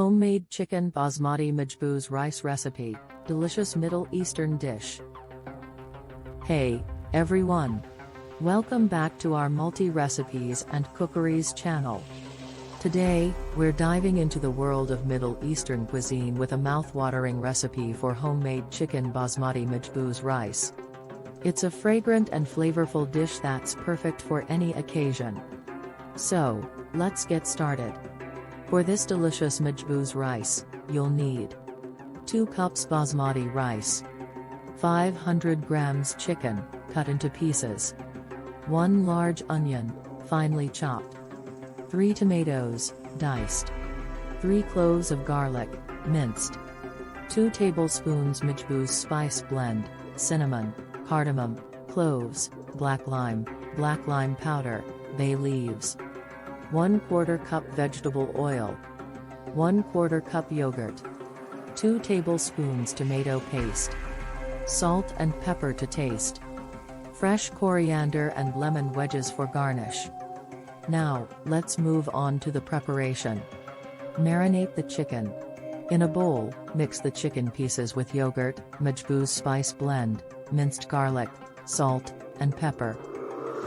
Homemade chicken basmati majboos rice recipe, delicious Middle Eastern dish. Hey, everyone! Welcome back to our multi-recipes and cookeries channel. Today, we're diving into the world of Middle Eastern cuisine with a mouth-watering recipe for homemade chicken basmati majboos rice. It's a fragrant and flavorful dish that's perfect for any occasion. So, let's get started. For this delicious majboos rice, you'll need 2 cups basmati rice, 500 grams chicken, cut into pieces, 1 large onion, finely chopped, 3 tomatoes, diced, 3 cloves of garlic, minced, 2 tablespoons majboos spice blend, cinnamon, cardamom, cloves, black lime powder, bay leaves, 1/4 cup vegetable oil, 1/4 cup yogurt, 2 tablespoons tomato paste, salt and pepper to taste, fresh coriander and lemon wedges for garnish. Now, let's move on to the preparation. Marinate the chicken. In a bowl, mix the chicken pieces with yogurt, majboos spice blend, minced garlic, salt, and pepper.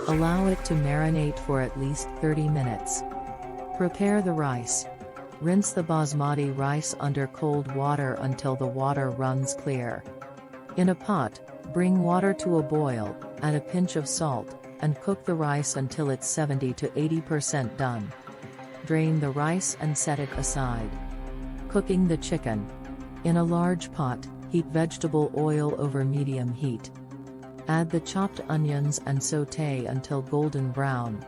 Allow it to marinate for at least 30 minutes. Prepare the rice. Rinse the basmati rice under cold water until the water runs clear. In a pot, bring water to a boil, add a pinch of salt, and cook the rice until it's 70 to 80% done. Drain the rice and set it aside. Cooking the chicken. In a large pot, heat vegetable oil over medium heat. Add the chopped onions and sauté until golden brown.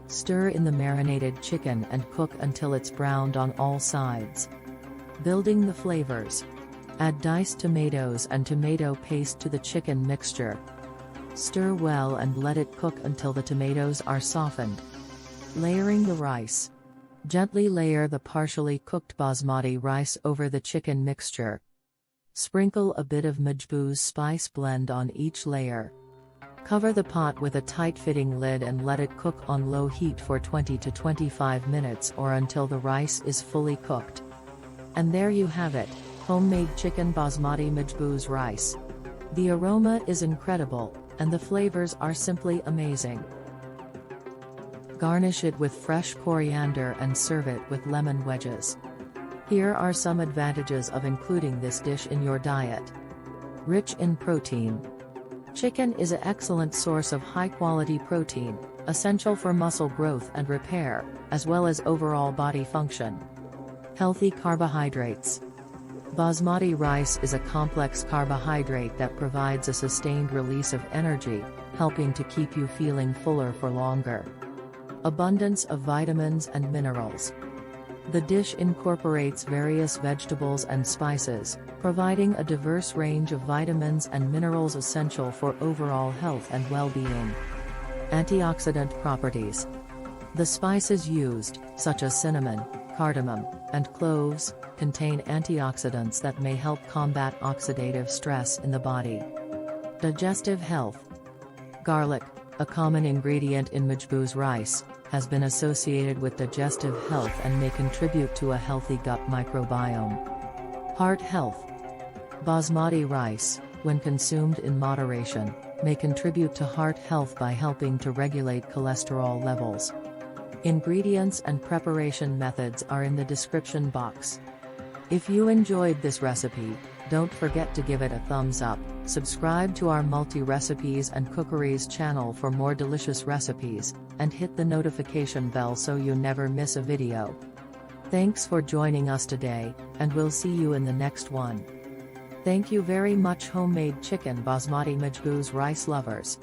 Stir in the marinated chicken and cook until it's browned on all sides. Building the flavors. Add diced tomatoes and tomato paste to the chicken mixture. Stir well and let it cook until the tomatoes are softened. Layering the rice. Gently layer the partially cooked basmati rice over the chicken mixture. Sprinkle a bit of majboos spice blend on each layer. Cover the pot with a tight-fitting lid and let it cook on low heat for 20 to 25 minutes or until the rice is fully cooked. And there you have it, homemade chicken basmati majboos rice. The aroma is incredible, and the flavors are simply amazing. Garnish it with fresh coriander and serve it with lemon wedges. Here are some advantages of including this dish in your diet. Rich in protein. Chicken is an excellent source of high-quality protein, essential for muscle growth and repair, as well as overall body function. Healthy carbohydrates. Basmati rice is a complex carbohydrate that provides a sustained release of energy, helping to keep you feeling fuller for longer. Abundance of vitamins and minerals. The dish incorporates various vegetables and spices, providing a diverse range of vitamins and minerals essential for overall health and well-being. Antioxidant properties. The spices used, such as cinnamon, cardamom, and cloves, contain antioxidants that may help combat oxidative stress in the body. Digestive health. Garlic, a common ingredient in majboos rice, has been associated with digestive health and may contribute to a healthy gut microbiome. Heart health. Basmati rice, when consumed in moderation, may contribute to heart health by helping to regulate cholesterol levels. Ingredients and preparation methods are in the description box. If you enjoyed this recipe, don't forget to give it a thumbs up, subscribe to our multi-recipes and cookeries channel for more delicious recipes, and hit the notification bell so you never miss a video. Thanks for joining us today, and we'll see you in the next one. Thank you very much, homemade chicken basmati majboos rice lovers.